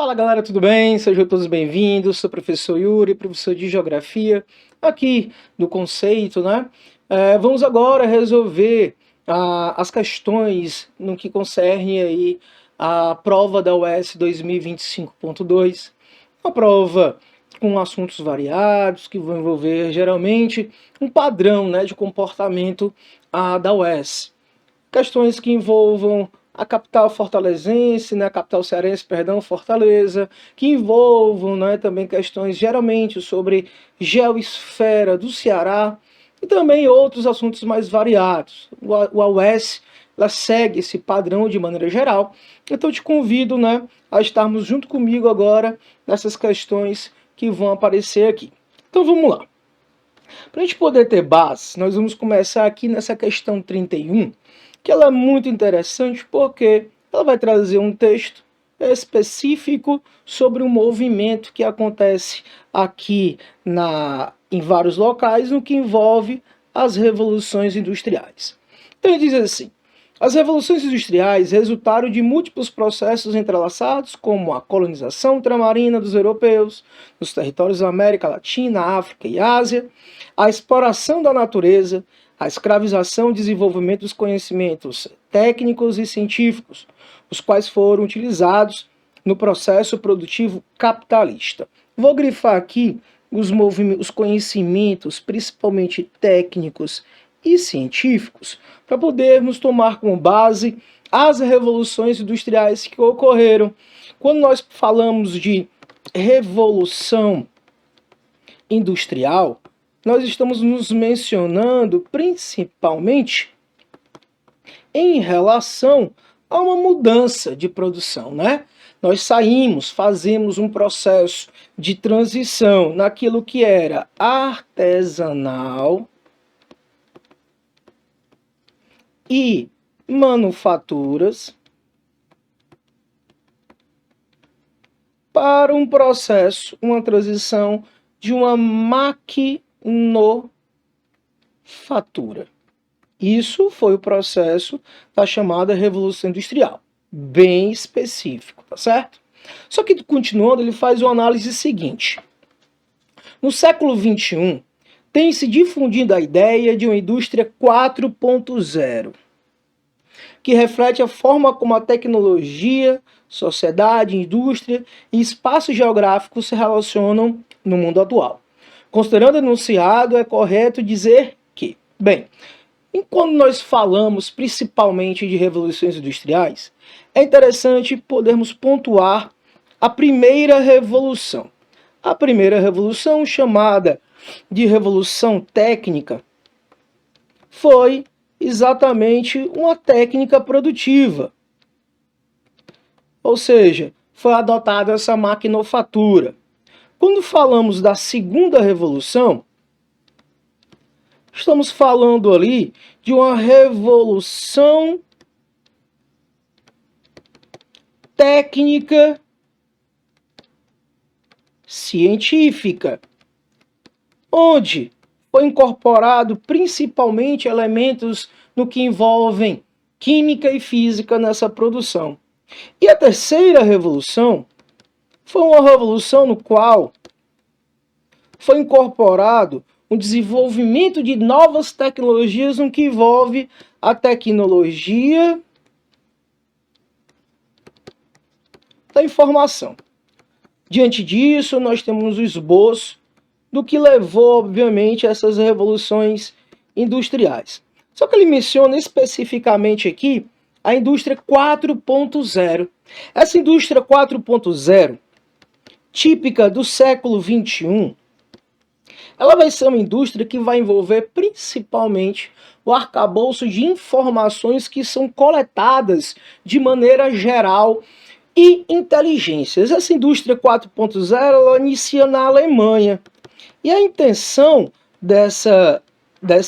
Fala galera, tudo bem? Sejam todos bem-vindos. Sou o professor Yuri, professor de Geografia aqui do Conceito, né? Vamos agora resolver as questões no que concerne aí a prova da UES 2025.2, uma prova com assuntos variados que vão envolver geralmente um padrão, né, de comportamento da UES. Questões que envolvam a capital fortalezense, né, a capital cearense, perdão, Fortaleza, que envolvam, né, também questões geralmente sobre geoesfera do Ceará e também outros assuntos mais variados. A UES ela segue esse padrão de maneira geral, então eu te convido, né, a estarmos junto comigo agora nessas questões que vão aparecer aqui. Então vamos lá. Para a gente poder ter base, nós vamos começar aqui nessa questão 31, que ela é muito interessante porque ela vai trazer um texto específico sobre um movimento que acontece aqui em vários locais, no que envolve as revoluções industriais. Então ele diz assim: as revoluções industriais resultaram de múltiplos processos entrelaçados, como a colonização ultramarina dos europeus nos territórios da América Latina, África e Ásia, a exploração da natureza, a escravização e desenvolvimento dos conhecimentos técnicos e científicos, os quais foram utilizados no processo produtivo capitalista. Vou grifar aqui os conhecimentos, principalmente técnicos e científicos, para podermos tomar como base as revoluções industriais que ocorreram. Quando nós falamos de revolução industrial, nós estamos nos mencionando principalmente em relação a uma mudança de produção, né? Nós fazemos um processo de transição naquilo que era artesanal e manufaturas para um processo, uma transição de uma maquinofatura. Isso foi o processo da chamada Revolução Industrial, bem específico, tá certo? Só que continuando, ele faz uma análise seguinte. No século XXI, tem se difundido a ideia de uma indústria 4.0, que reflete a forma como a tecnologia, sociedade, indústria e espaço geográfico se relacionam no mundo atual. Considerando o enunciado, é correto dizer que, bem, quando nós falamos principalmente de revoluções industriais, é interessante podermos pontuar a primeira revolução. A primeira revolução, chamada de Revolução Técnica, foi exatamente uma técnica produtiva. Ou seja, foi adotada essa maquinofatura. Quando falamos da segunda revolução, estamos falando ali de uma revolução técnica científica, onde foi incorporado principalmente elementos no que envolvem química e física nessa produção. E a terceira revolução foi uma revolução no qual foi incorporado um desenvolvimento de novas tecnologias no que envolve a tecnologia da informação. Diante disso, nós temos o esboço do que levou, obviamente, a essas revoluções industriais. Só que ele menciona especificamente aqui a indústria 4.0. Essa indústria 4.0, típica do século XXI, ela vai ser uma indústria que vai envolver principalmente o arcabouço de informações que são coletadas de maneira geral e inteligências. Essa indústria 4.0 ela inicia na Alemanha. E a intenção dessa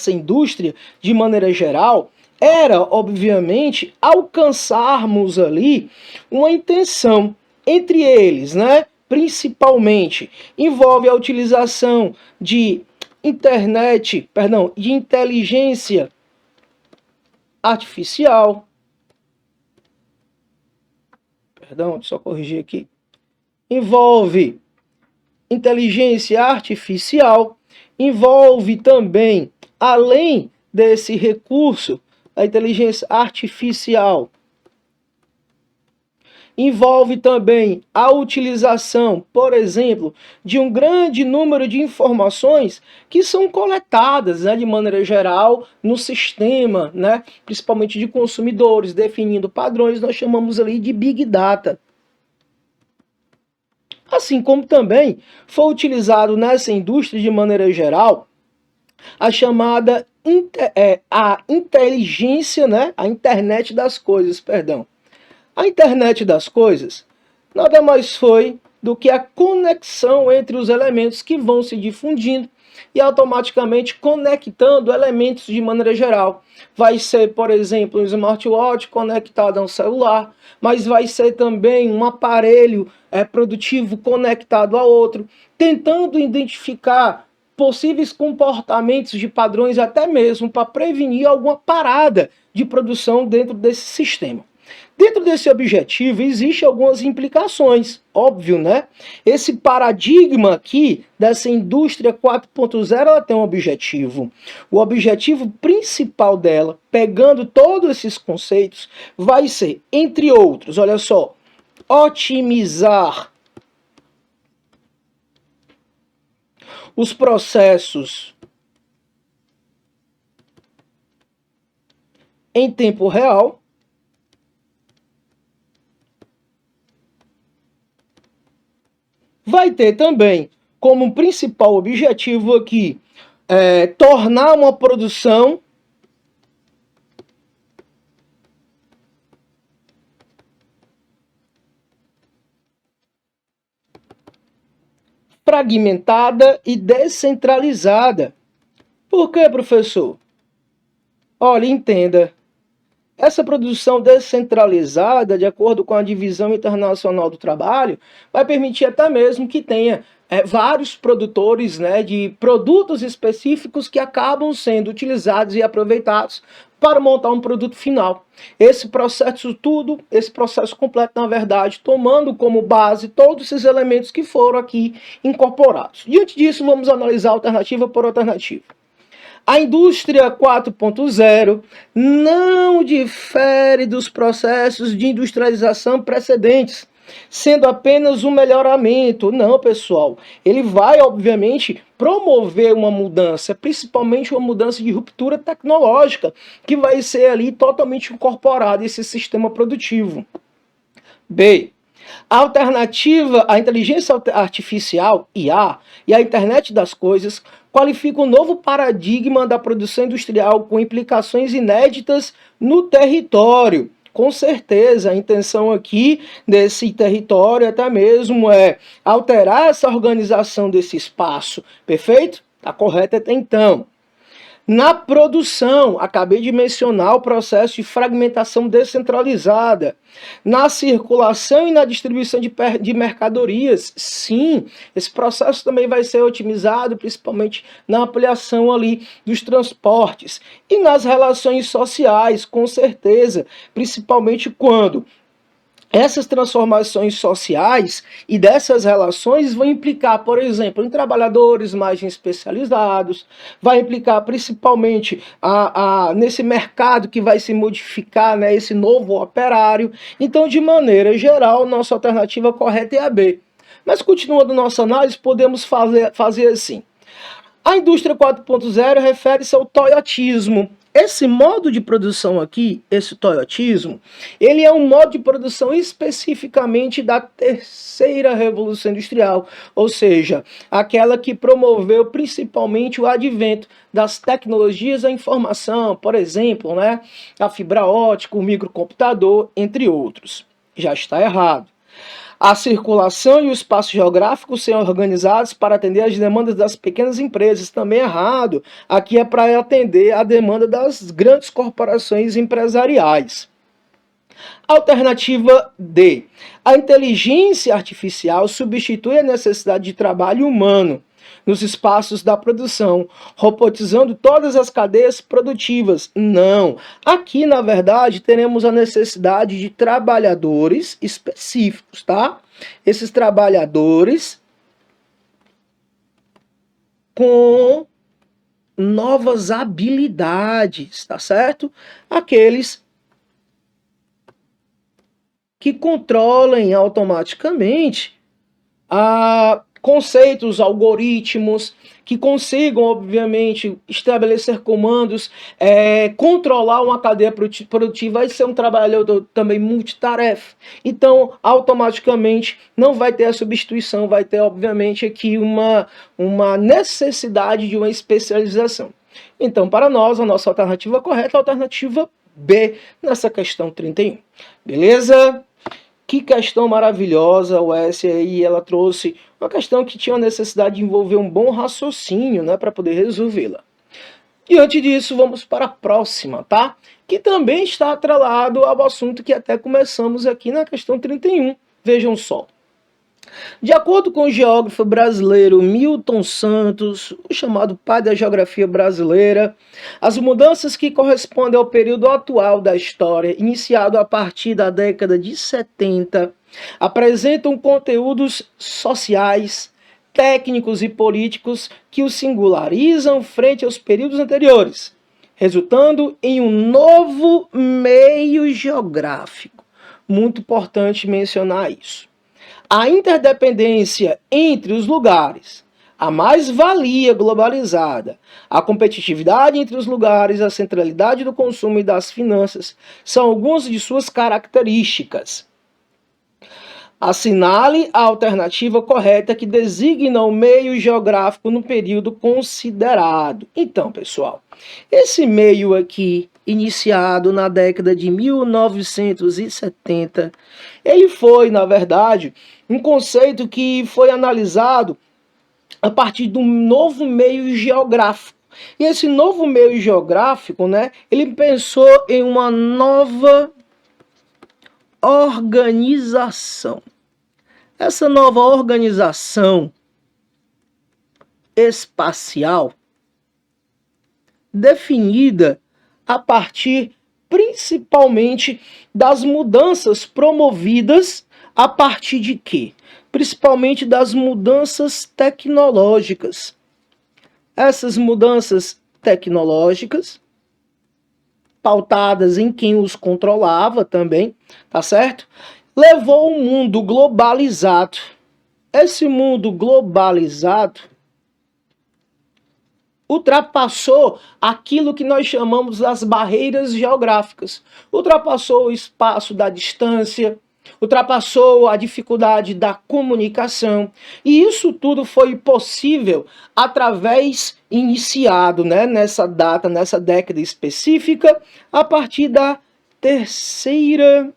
indústria, de maneira geral, era, obviamente, alcançarmos ali uma intenção entre eles, né? Principalmente, envolve a utilização de de inteligência artificial. Perdão, deixa eu só corrigir aqui. envolve inteligência artificial, envolve também, além desse recurso, a inteligência artificial, envolve também a utilização, por exemplo, de um grande número de informações que são coletadas, né, de maneira geral no sistema, né, principalmente de consumidores, definindo padrões, nós chamamos ali de Big Data. Assim como também foi utilizado nessa indústria de maneira geral a chamada a inteligência, né, a internet das coisas, perdão. A internet das coisas nada mais foi do que a conexão entre os elementos que vão se difundindo e automaticamente conectando elementos de maneira geral. Vai ser, por exemplo, um smartwatch conectado a um celular, mas vai ser também um aparelho produtivo conectado a outro, tentando identificar possíveis comportamentos de padrões até mesmo para prevenir alguma parada de produção dentro desse sistema. Dentro desse objetivo, existem algumas implicações, óbvio, né? Esse paradigma aqui dessa indústria 4.0, ela tem um objetivo. O objetivo principal dela, pegando todos esses conceitos, vai ser, entre outros, olha só, otimizar os processos em tempo real, vai ter também como principal objetivo aqui tornar uma produção fragmentada e descentralizada. Por quê, professor? Olha, entenda. Essa produção descentralizada, de acordo com a Divisão Internacional do Trabalho, vai permitir até mesmo que tenha vários produtores, né, de produtos específicos que acabam sendo utilizados e aproveitados para montar um produto final. Esse processo esse processo completo, na verdade, tomando como base todos esses elementos que foram aqui incorporados. Diante disso, vamos analisar alternativa por alternativa. A indústria 4.0 não difere dos processos de industrialização precedentes, sendo apenas um melhoramento. Não, pessoal. Ele vai, obviamente, promover uma mudança, principalmente uma mudança de ruptura tecnológica, que vai ser ali totalmente incorporada esse sistema produtivo. B. A alternativa à inteligência artificial, IA, e à internet das coisas qualifica um novo paradigma da produção industrial com implicações inéditas no território. Com certeza, a intenção aqui desse território até mesmo é alterar essa organização desse espaço, perfeito? Está correto até então. Na produção, acabei de mencionar o processo de fragmentação descentralizada. Na circulação e na distribuição de mercadorias, sim, esse processo também vai ser otimizado, principalmente na ampliação ali dos transportes. E nas relações sociais, com certeza, principalmente quando essas transformações sociais e dessas relações vão implicar, por exemplo, em trabalhadores mais especializados, vai implicar principalmente nesse mercado que vai se modificar, né, esse novo operário. Então, de maneira geral, nossa alternativa correta é a B. Mas, continuando nossa análise, podemos fazer assim. A indústria 4.0 refere-se ao toyotismo. Esse modo de produção aqui, esse toyotismo, ele é um modo de produção especificamente da terceira revolução industrial, ou seja, aquela que promoveu principalmente o advento das tecnologias da informação, por exemplo, né, a fibra ótica, o microcomputador, entre outros. Já está errado. A circulação e o espaço geográfico são organizados para atender às demandas das pequenas empresas. Também errado. Aqui é para atender a demanda das grandes corporações empresariais. Alternativa D. A inteligência artificial substitui a necessidade de trabalho humano. nos espaços da produção, robotizando todas as cadeias produtivas. Não. Aqui, na verdade, teremos a necessidade de trabalhadores específicos, tá? Esses trabalhadores com novas habilidades, tá certo? Aqueles que controlem automaticamente conceitos, algoritmos, que consigam, obviamente, estabelecer comandos, controlar uma cadeia produtiva, vai ser um trabalhador também multitarefa. Então, automaticamente, não vai ter a substituição, vai ter, obviamente, aqui uma necessidade de uma especialização. Então, para nós, a nossa alternativa correta é a alternativa B, nessa questão 31. Beleza? Que questão maravilhosa, o S aí, ela trouxe uma questão que tinha a necessidade de envolver um bom raciocínio, né, para poder resolvê-la. Diante disso, vamos para a próxima, tá? Que também está atrelado ao assunto que até começamos aqui na questão 31. Vejam só. De acordo com o geógrafo brasileiro Milton Santos, o chamado pai da geografia brasileira, as mudanças que correspondem ao período atual da história, iniciado a partir da década de 70, apresentam conteúdos sociais, técnicos e políticos que os singularizam frente aos períodos anteriores, resultando em um novo meio geográfico. Muito importante mencionar isso. A interdependência entre os lugares, a mais-valia globalizada, a competitividade entre os lugares, a centralidade do consumo e das finanças são algumas de suas características. Assinale a alternativa correta que designa o meio geográfico no período considerado. Então, pessoal, esse meio aqui, iniciado na década de 1970, ele foi, na verdade, um conceito que foi analisado a partir de um novo meio geográfico. E esse novo meio geográfico, né, ele pensou em uma nova organização. Essa nova organização espacial, definida a partir principalmente das mudanças promovidas a partir de quê? Principalmente das mudanças tecnológicas. Essas mudanças tecnológicas, pautadas em quem os controlava também, tá certo? Levou um mundo globalizado. Esse mundo globalizado ultrapassou aquilo que nós chamamos das barreiras geográficas. Ultrapassou o espaço da distância, ultrapassou a dificuldade da comunicação. E isso tudo foi possível através, iniciado, né, nessa data, nessa década específica, a partir da terceira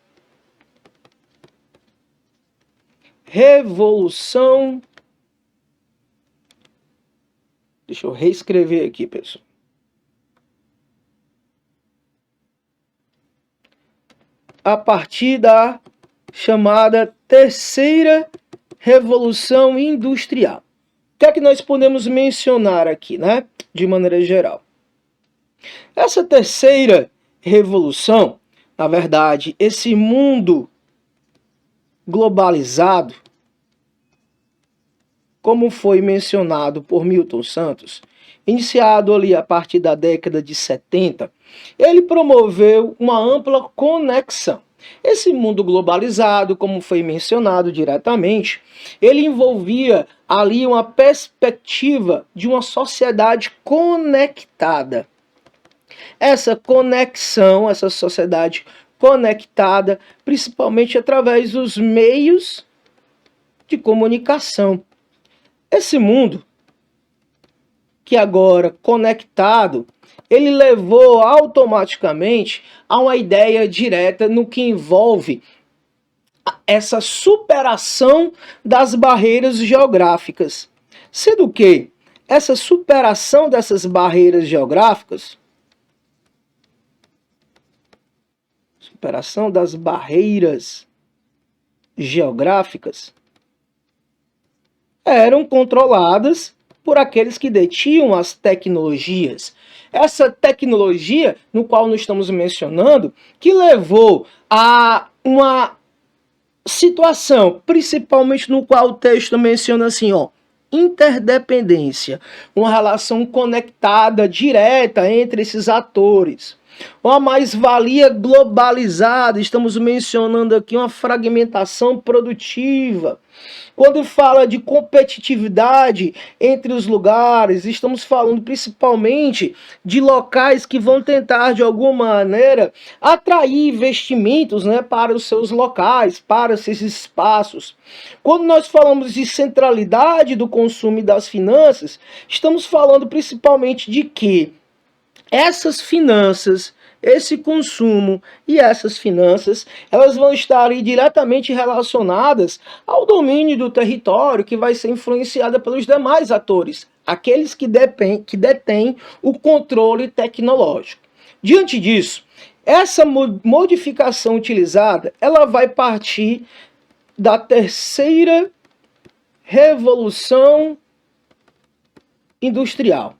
revolução. Deixa eu reescrever aqui, pessoal. A partir da chamada terceira revolução industrial. O que é que nós podemos mencionar aqui, né? De maneira geral. Essa terceira revolução, na verdade, esse mundo globalizado, como foi mencionado por Milton Santos, iniciado ali a partir da década de 70, ele promoveu uma ampla conexão. Esse mundo globalizado, como foi mencionado diretamente, ele envolvia ali uma perspectiva de uma sociedade conectada. Essa conexão, essa sociedade conectada, principalmente através dos meios de comunicação. Esse mundo, que agora conectado, ele levou automaticamente a uma ideia direta no que envolve essa superação das barreiras geográficas. Sendo que essa superação dessas barreiras geográficas, superação das barreiras geográficas, eram controladas por aqueles que detinham as tecnologias. Essa tecnologia, no qual nós estamos mencionando, que levou a uma situação, principalmente no qual o texto menciona assim, ó, interdependência, uma relação conectada, direta entre esses atores. Uma mais-valia globalizada, estamos mencionando aqui uma fragmentação produtiva. Quando fala de competitividade entre os lugares, estamos falando principalmente de locais que vão tentar, de alguma maneira, atrair investimentos, né, para os seus locais, para esses espaços. Quando nós falamos de centralidade do consumo e das finanças, estamos falando principalmente de que essas finanças, esse consumo e essas finanças, elas vão estar aí diretamente relacionadas ao domínio do território que vai ser influenciada pelos demais atores, aqueles que detêm o controle tecnológico. Diante disso, essa modificação utilizada, ela vai partir da terceira revolução industrial.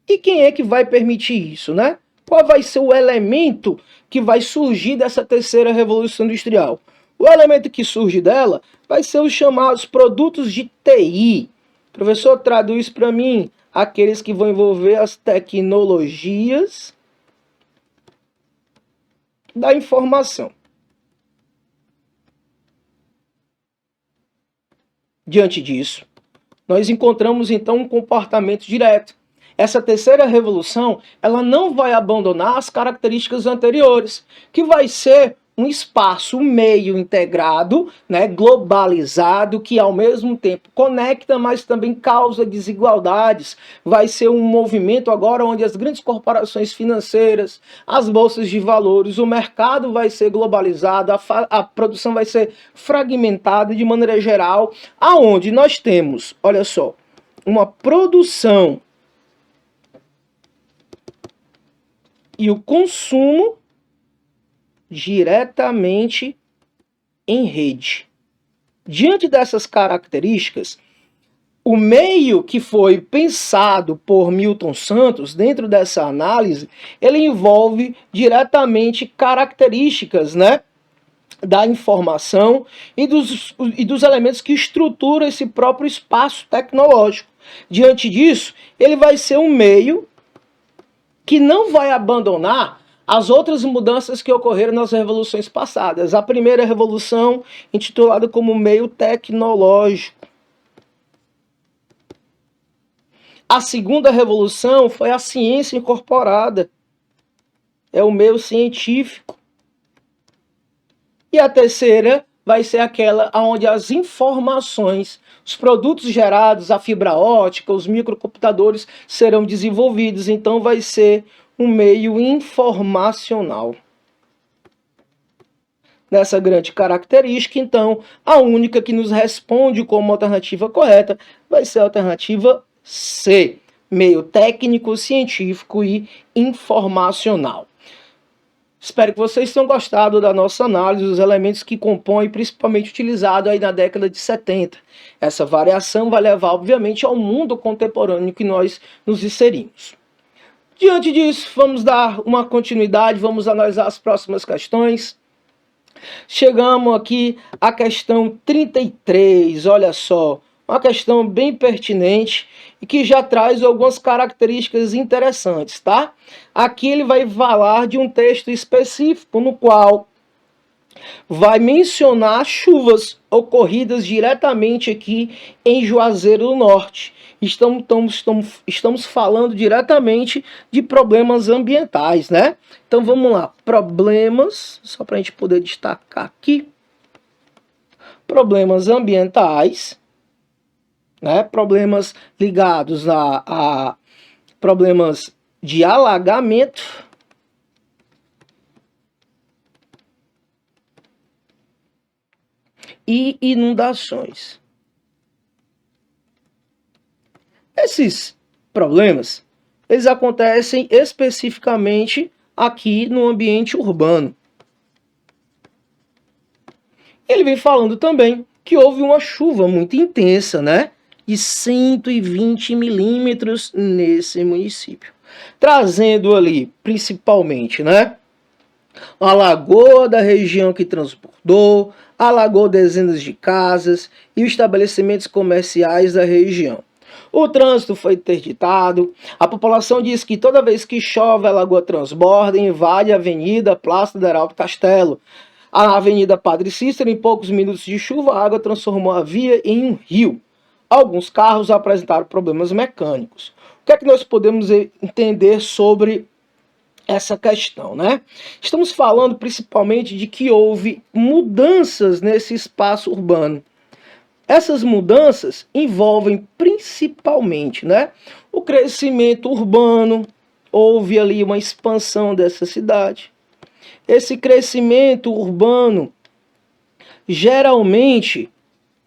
E quem é que vai permitir isso, né? Qual vai ser o elemento que vai surgir dessa terceira revolução industrial? O elemento que surge dela vai ser os chamados produtos de TI. Professor, traduz para mim aqueles que vão envolver as tecnologias da informação. Diante disso, nós encontramos então um comportamento direto. Essa terceira revolução, ela não vai abandonar as características anteriores, que vai ser um espaço, um meio integrado, né, globalizado, que ao mesmo tempo conecta, mas também causa desigualdades. Vai ser um movimento agora onde as grandes corporações financeiras, as bolsas de valores, o mercado vai ser globalizado, a produção vai ser fragmentada de maneira geral, aonde nós temos, olha só, uma produção e o consumo diretamente em rede. Diante dessas características, o meio que foi pensado por Milton Santos dentro dessa análise, ele envolve diretamente características, né, da informação e dos elementos que estruturam esse próprio espaço tecnológico. Diante disso, ele vai ser um meio que não vai abandonar as outras mudanças que ocorreram nas revoluções passadas. A primeira revolução, intitulada como meio tecnológico. A segunda revolução foi a ciência incorporada. É o meio científico. E a terceira vai ser aquela onde as informações, os produtos gerados, a fibra ótica, os microcomputadores serão desenvolvidos. Então vai ser um meio informacional. Nessa grande característica, então, a única que nos responde como alternativa correta vai ser a alternativa C, meio técnico, científico e informacional. Espero que vocês tenham gostado da nossa análise dos elementos que compõem, principalmente utilizado aí na década de 70. Essa variação vai levar, obviamente, ao mundo contemporâneo que nós nos inserimos. Diante disso, vamos dar uma continuidade, vamos analisar as próximas questões. Chegamos aqui à questão 33, olha só. Uma questão bem pertinente e que já traz algumas características interessantes, tá? Aqui ele vai falar de um texto específico no qual vai mencionar chuvas ocorridas diretamente aqui em Juazeiro do Norte. Estamos falando diretamente de problemas ambientais, né? Então vamos lá, problemas, só para a gente poder destacar aqui. Problemas ambientais, né? Problemas ligados a problemas de alagamento e inundações. Esses problemas, eles acontecem especificamente aqui no ambiente urbano. Ele vem falando também que houve uma chuva muito intensa, né? de 120 milímetros nesse município. Trazendo ali, principalmente, né, alagou da região que transbordou, alagou dezenas de casas e estabelecimentos comerciais da região. O trânsito foi interditado. A população diz que toda vez que chove, a lagoa transborda e invade a Avenida Praça do Heraldo Castelo. A Avenida Padre Cícero, em poucos minutos de chuva, a água transformou a via em um rio. Alguns carros apresentaram problemas mecânicos. O que é que nós podemos entender sobre essa questão, né? Estamos falando principalmente de que houve mudanças nesse espaço urbano. Essas mudanças envolvem principalmente, né, o crescimento urbano, houve ali uma expansão dessa cidade. Esse crescimento urbano, geralmente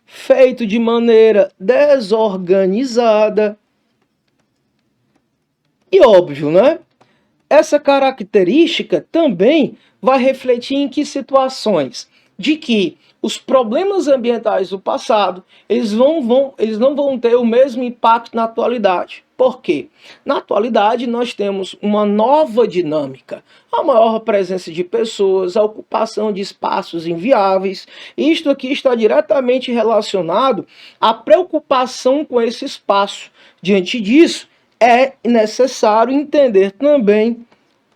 feito de maneira desorganizada. E óbvio, né? Essa característica também vai refletir em que situações? De que os problemas ambientais do passado, eles não vão ter o mesmo impacto na atualidade. Por quê? Na atualidade nós temos uma nova dinâmica, a maior presença de pessoas, a ocupação de espaços inviáveis. Isto aqui está diretamente relacionado à preocupação com esse espaço. Diante disso, é necessário entender também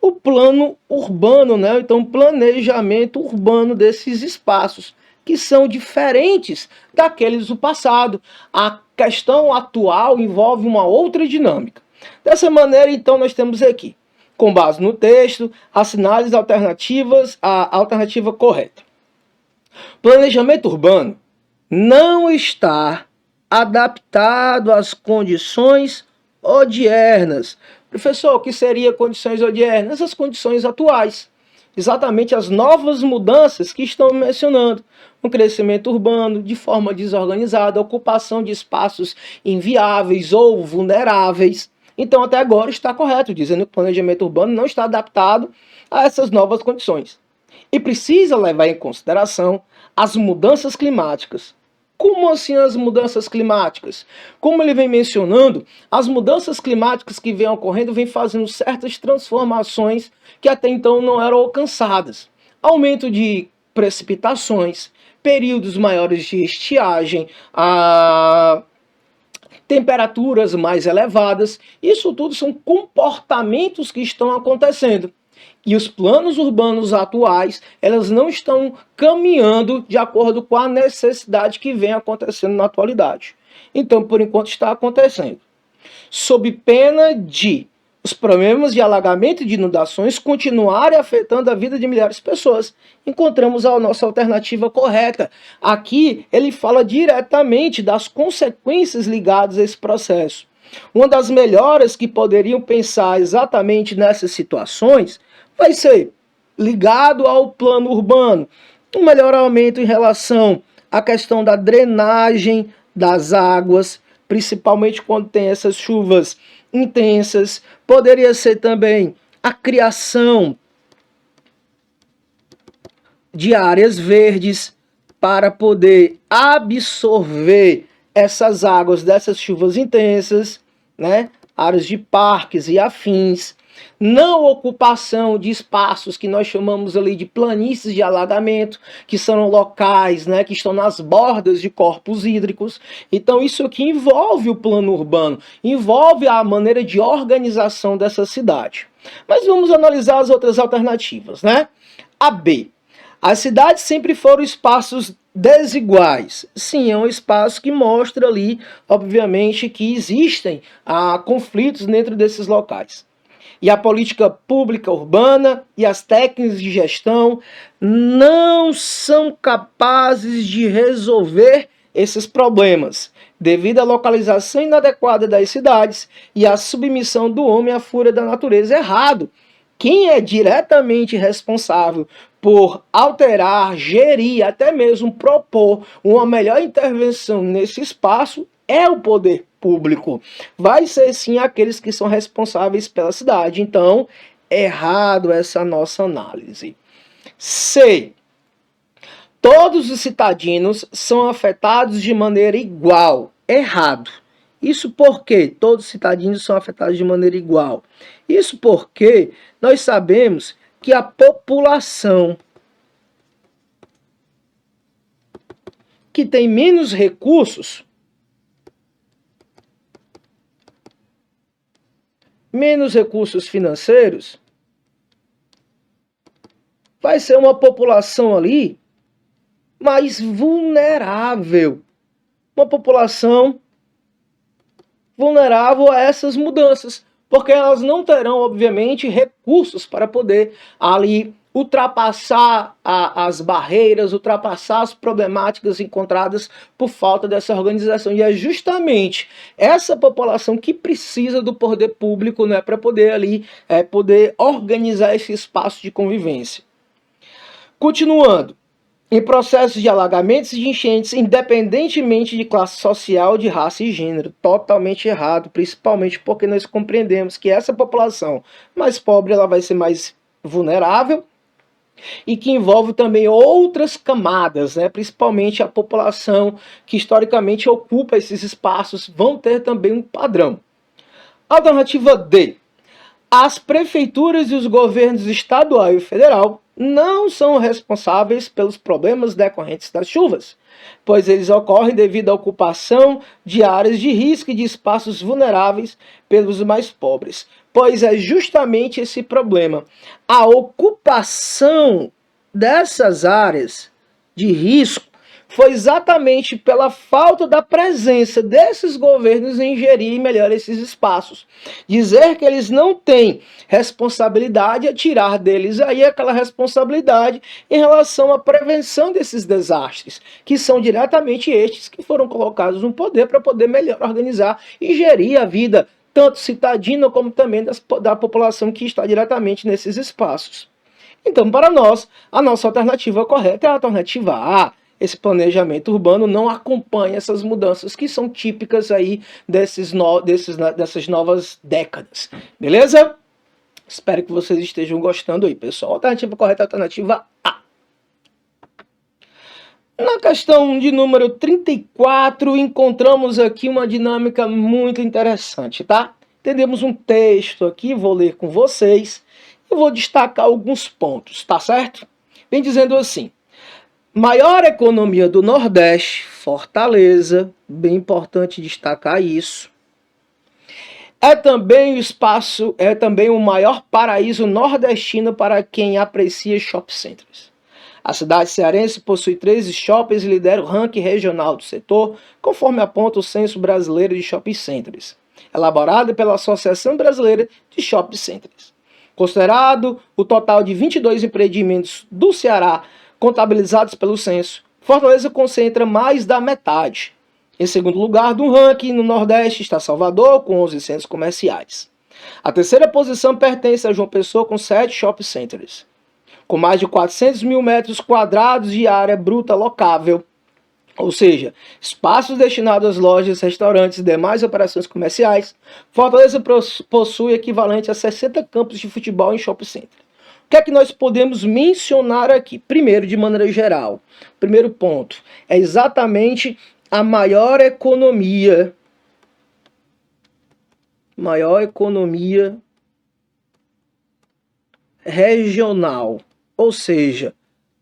o plano urbano, né? Então, o planejamento urbano desses espaços, que são diferentes daqueles do passado. A questão atual envolve uma outra dinâmica. Dessa maneira, então, nós temos aqui, com base no texto, as alternativas, a alternativa correta. Planejamento urbano não está adaptado às condições odiernas. Professor, o que seria condições odiernas? As condições atuais. Exatamente as novas mudanças que estão mencionando. Um crescimento urbano de forma desorganizada, ocupação de espaços inviáveis ou vulneráveis. Então, até agora está correto, dizendo que o planejamento urbano não está adaptado a essas novas condições. E precisa levar em consideração as mudanças climáticas. Como assim as mudanças climáticas? Como ele vem mencionando, as mudanças climáticas que vêm ocorrendo vêm fazendo certas transformações que até então não eram alcançadas. Aumento de precipitações, períodos maiores de estiagem, temperaturas mais elevadas. Isso tudo são comportamentos que estão acontecendo. E os planos urbanos atuais, elas não estão caminhando de acordo com a necessidade que vem acontecendo na atualidade. Então, por enquanto, está acontecendo. Sob pena de os problemas de alagamento e de inundações continuarem afetando a vida de milhares de pessoas, encontramos a nossa alternativa correta. Aqui, ele fala diretamente das consequências ligadas a esse processo. Uma das melhoras que poderiam pensar exatamente nessas situações vai ser ligado ao plano urbano, um melhoramento em relação à questão da drenagem das águas, principalmente quando tem essas chuvas intensas. Poderia ser também a criação de áreas verdes para poder absorver essas águas dessas chuvas intensas, né? Áreas de parques e afins. Não ocupação de espaços que nós chamamos ali de planícies de alagamento, que são locais, né, que estão nas bordas de corpos hídricos. Então isso aqui envolve o plano urbano, envolve a maneira de organização dessa cidade. Mas vamos analisar as outras alternativas, né? A B. As cidades sempre foram espaços desiguais. Sim, é um espaço que mostra ali, obviamente, que existem conflitos dentro desses locais. E a política pública urbana e as técnicas de gestão não são capazes de resolver esses problemas, devido à localização inadequada das cidades e à submissão do homem à fúria da natureza. Errado. Quem é diretamente responsável por alterar, gerir, até mesmo propor uma melhor intervenção nesse espaço é o poder público. Vai ser sim aqueles que são responsáveis pela cidade. Então, errado essa nossa análise. C. Todos os citadinos são afetados de maneira igual. errado. Isso porque todos os cidadãos são afetados de maneira igual. Isso porque nós sabemos que a população que tem menos recursos, financeiros, vai ser uma população ali mais vulnerável. Uma população vulnerável a essas mudanças, porque elas não terão, obviamente, recursos para poder ali ultrapassar as barreiras, ultrapassar as problemáticas encontradas por falta dessa organização. E é justamente essa população que precisa do poder público, né, para poder ali poder organizar esse espaço de convivência. Continuando. Em processos de alagamentos e de enchentes, independentemente de classe social, de raça e gênero. Totalmente errado, principalmente porque nós compreendemos que essa população mais pobre ela vai ser mais vulnerável e que envolve também outras camadas, né? Principalmente a população que historicamente ocupa esses espaços vão ter também um padrão. Alternativa D. As prefeituras e os governos estadual e federal não são responsáveis pelos problemas decorrentes das chuvas, pois eles ocorrem devido à ocupação de áreas de risco e de espaços vulneráveis pelos mais pobres. Pois é justamente esse problema. A ocupação dessas áreas de risco foi exatamente pela falta da presença desses governos em gerir melhor esses espaços. Dizer que eles não têm responsabilidade é tirar deles aí aquela responsabilidade em relação à prevenção desses desastres, que são diretamente estes que foram colocados no poder para poder melhor organizar e gerir a vida, tanto citadina como também da população que está diretamente nesses espaços. Então, para nós, a nossa alternativa correta é a alternativa A. Esse planejamento urbano não acompanha essas mudanças que são típicas aí dessas novas décadas. Beleza? Espero que vocês estejam gostando aí, pessoal. Alternativa correta é a alternativa A. Na questão de número 34, encontramos aqui uma dinâmica muito interessante, tá? Entendemos um texto aqui, vou ler com vocês e vou destacar alguns pontos, tá certo? Vem dizendo assim: maior economia do Nordeste, Fortaleza, bem importante destacar isso. É também o maior paraíso nordestino para quem aprecia shopping centers. A cidade cearense possui 13 shoppings e lidera o ranking regional do setor, conforme aponta o Censo Brasileiro de Shopping Centers, elaborado pela Associação Brasileira de Shopping Centers. Considerado o total de 22 empreendimentos do Ceará contabilizados pelo censo, Fortaleza concentra mais da metade. Em segundo lugar do ranking, no Nordeste, está Salvador, com 11 centros comerciais. A terceira posição pertence a João Pessoa, com 7 shopping centers, com mais de 400 mil metros quadrados de área bruta locável, ou seja, espaços destinados às lojas, restaurantes e demais operações comerciais. Fortaleza possui equivalente a 60 campos de futebol em shopping center. O que é que nós podemos mencionar aqui? Primeiro, de maneira geral, primeiro ponto é exatamente a maior economia regional, ou seja,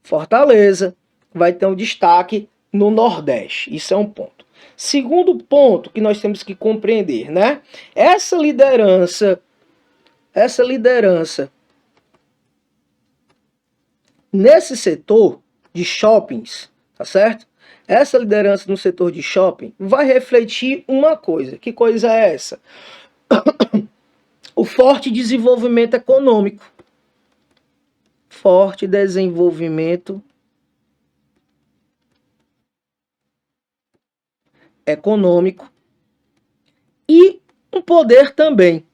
Fortaleza vai ter um destaque no Nordeste. Isso é um ponto. Segundo ponto que nós temos que compreender, né? Essa liderança nesse setor de shoppings, tá certo? Essa liderança no setor de shopping vai refletir uma coisa. Que coisa é essa? O forte desenvolvimento econômico. Forte desenvolvimento econômico e um poder também.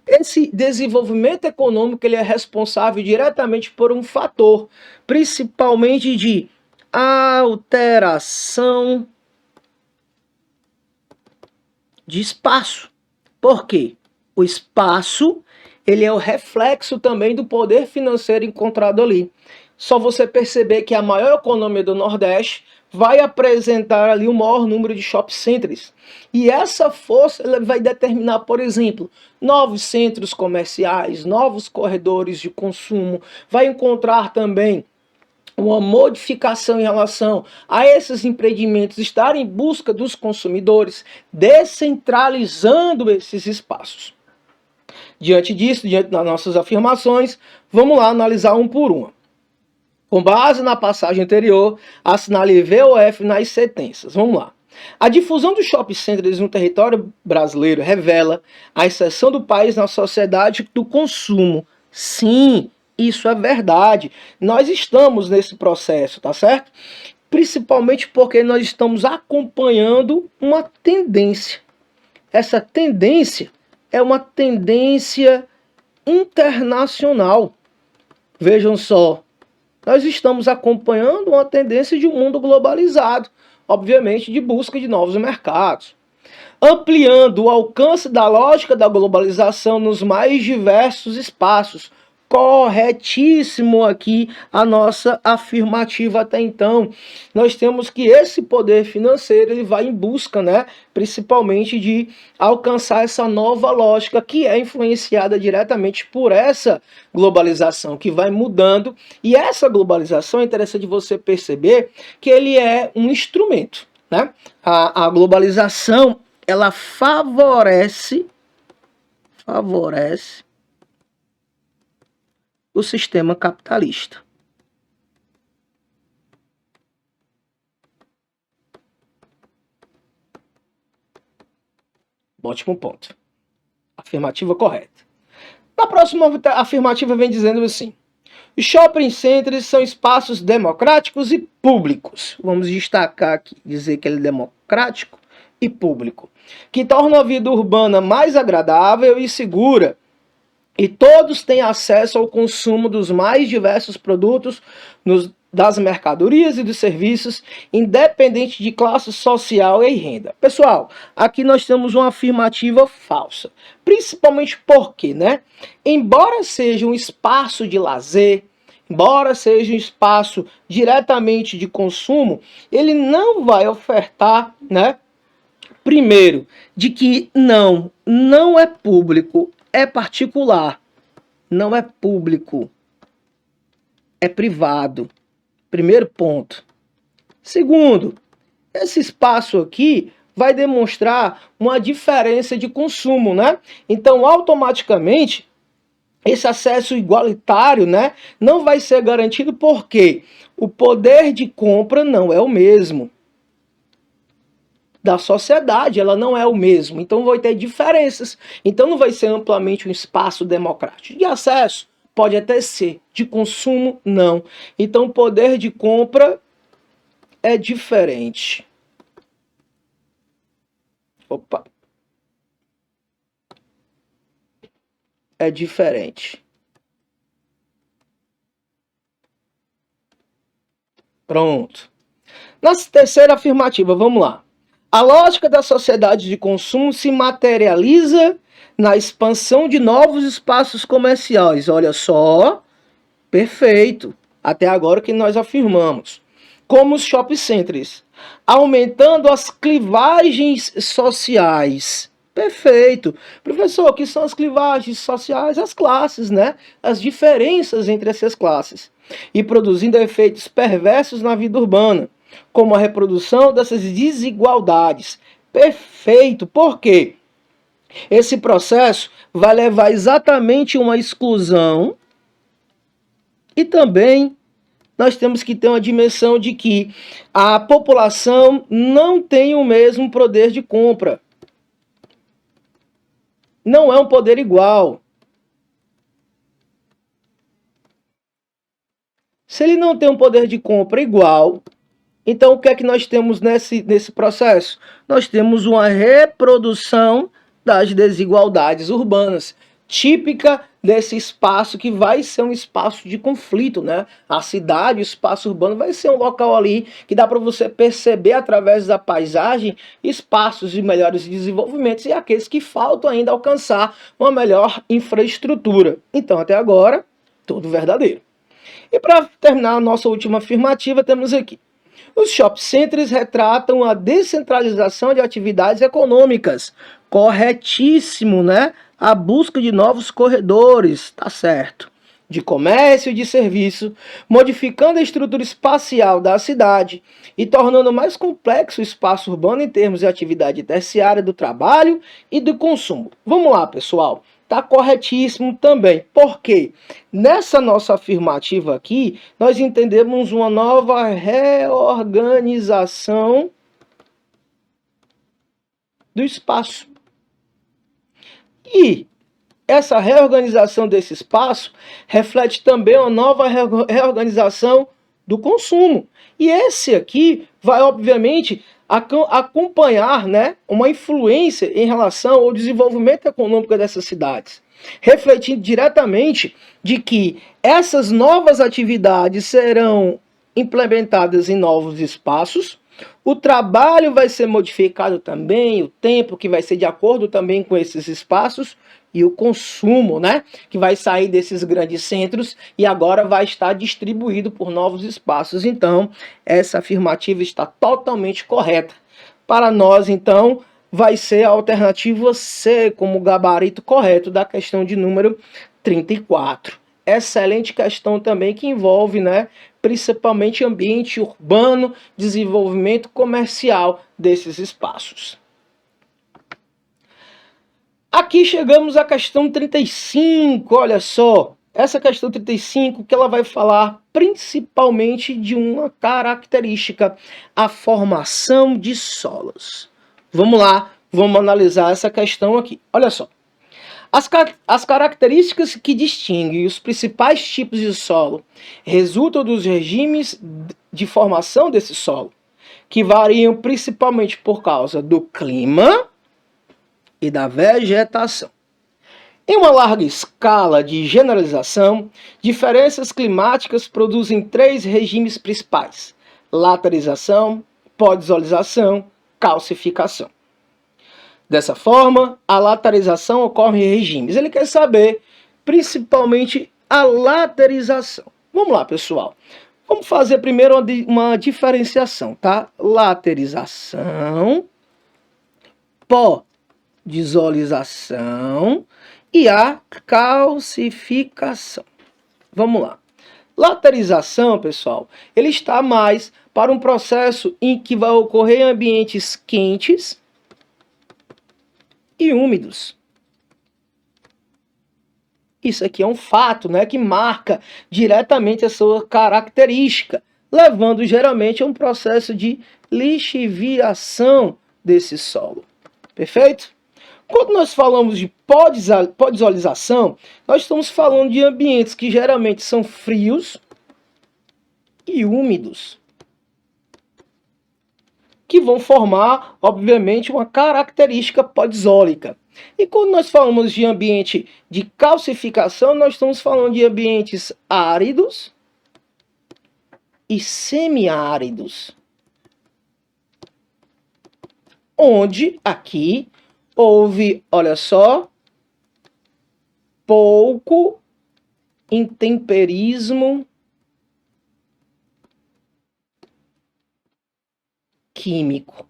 Esse desenvolvimento econômico ele é responsável diretamente por um fator, principalmente de alteração de espaço. Por quê? O espaço ele é o reflexo também do poder financeiro encontrado ali. Só você perceber que a maior economia do Nordeste vai apresentar ali o maior número de shopping centers. E essa força ela vai determinar, por exemplo, novos centros comerciais, novos corredores de consumo, vai encontrar também uma modificação em relação a esses empreendimentos estarem em busca dos consumidores, descentralizando esses espaços. Diante disso, diante das nossas afirmações, vamos lá analisar um por uma. Com base na passagem anterior, assinale VOF nas sentenças. Vamos lá. A difusão dos shopping centers no território brasileiro revela a inserção do país na sociedade do consumo. Sim, isso é verdade. Nós estamos nesse processo, tá certo? Principalmente porque nós estamos acompanhando uma tendência. Essa tendência é uma tendência internacional. Vejam só, nós estamos acompanhando uma tendência de um mundo globalizado, obviamente de busca de novos mercados, ampliando o alcance da lógica da globalização nos mais diversos espaços. Corretíssimo aqui a nossa afirmativa até então. Nós temos que esse poder financeiro ele vai em busca, né, principalmente de alcançar essa nova lógica que é influenciada diretamente por essa globalização que vai mudando. E essa globalização é interessante você perceber que ele é um instrumento, né? A globalização ela favorece o sistema capitalista. Ótimo ponto. Afirmativa correta. Na próxima afirmativa vem dizendo assim: os shopping centers são espaços democráticos e públicos. Vamos destacar aqui, dizer que ele é democrático e público, que torna a vida urbana mais agradável e segura. E todos têm acesso ao consumo dos mais diversos produtos, das mercadorias e dos serviços, independente de classe social e renda. Pessoal, aqui nós temos uma afirmativa falsa. Principalmente porque, né? Embora seja um espaço de lazer, embora seja um espaço diretamente de consumo, ele não vai ofertar, né? Primeiro, de que não é público, é particular, não é público, é privado. Primeiro ponto. Segundo, esse espaço aqui vai demonstrar uma diferença de consumo, né? Então, automaticamente, esse acesso igualitário, né, não vai ser garantido porque o poder de compra não é o mesmo. Da sociedade, ela não é o mesmo, então vai ter diferenças, então não vai ser amplamente um espaço democrático. De acesso, pode até ser, de consumo, não. Então o poder de compra é diferente. Opa. É diferente. Pronto. Na terceira afirmativa, vamos lá. A lógica da sociedade de consumo se materializa na expansão de novos espaços comerciais. Olha só, perfeito. Até agora que nós afirmamos. Como os shopping centers, aumentando as clivagens sociais. Perfeito. Professor, o que são as clivagens sociais? As classes, né? As diferenças entre essas classes. E produzindo efeitos perversos na vida urbana, como a reprodução dessas desigualdades. Perfeito. Por quê? Esse processo vai levar exatamente a uma exclusão e também nós temos que ter uma dimensão de que a população não tem o mesmo poder de compra. Não é um poder igual. Se ele não tem um poder de compra igual, então o que é que nós temos nesse processo? Nós temos uma reprodução das desigualdades urbanas, típica desse espaço que vai ser um espaço de conflito, né? A cidade, o espaço urbano vai ser um local ali que dá para você perceber através da paisagem espaços de melhores desenvolvimentos e aqueles que faltam ainda alcançar uma melhor infraestrutura. Então, até agora, tudo verdadeiro. E para terminar a nossa última afirmativa, temos aqui: Os shopping centers retratam a descentralização de atividades econômicas. Corretíssimo, né? A busca de novos corredores, tá certo, de comércio e de serviço, modificando a estrutura espacial da cidade e tornando mais complexo o espaço urbano em termos de atividade terciária do trabalho e do consumo. Vamos lá, pessoal. Tá corretíssimo também. Por quê? Nessa nossa afirmativa aqui, nós entendemos uma nova reorganização do espaço. E essa reorganização desse espaço reflete também uma nova reorganização do consumo. E esse aqui vai, obviamente, acompanhar, né, uma influência em relação ao desenvolvimento econômico dessas cidades, refletindo diretamente de que essas novas atividades serão implementadas em novos espaços. O trabalho vai ser modificado também, o tempo que vai ser de acordo também com esses espaços, e o consumo, né, que vai sair desses grandes centros e agora vai estar distribuído por novos espaços. Então, essa afirmativa está totalmente correta. Para nós, então, vai ser a alternativa C como gabarito correto da questão de número 34. Excelente questão também que envolve, né, principalmente ambiente urbano, desenvolvimento comercial desses espaços. Aqui chegamos à questão 35, olha só. Essa questão 35 que ela vai falar principalmente de uma característica, a formação de solos. Vamos lá, vamos analisar essa questão aqui. Olha só. As características que distinguem os principais tipos de solo resultam dos regimes de formação desse solo, que variam principalmente por causa do clima e da vegetação. Em uma larga escala de generalização, diferenças climáticas produzem três regimes principais: laterização, podisolização, calcificação. Dessa forma, a laterização ocorre em regimes. Ele quer saber principalmente a laterização. Vamos lá, pessoal. Vamos fazer primeiro uma diferenciação, tá? Laterização, podisolização e a calcificação. Vamos lá. Laterização, pessoal, ele está mais para um processo em que vai ocorrer em ambientes quentes e úmidos. Isso aqui é um fato, né, que marca diretamente a sua característica, levando geralmente a um processo de lixiviação desse solo. Perfeito? Quando nós falamos de podisolização, nós estamos falando de ambientes que geralmente são frios e úmidos, que vão formar, obviamente, uma característica podisólica. E quando nós falamos de ambiente de calcificação, nós estamos falando de ambientes áridos e semiáridos, onde aqui houve, olha só, pouco intemperismo químico.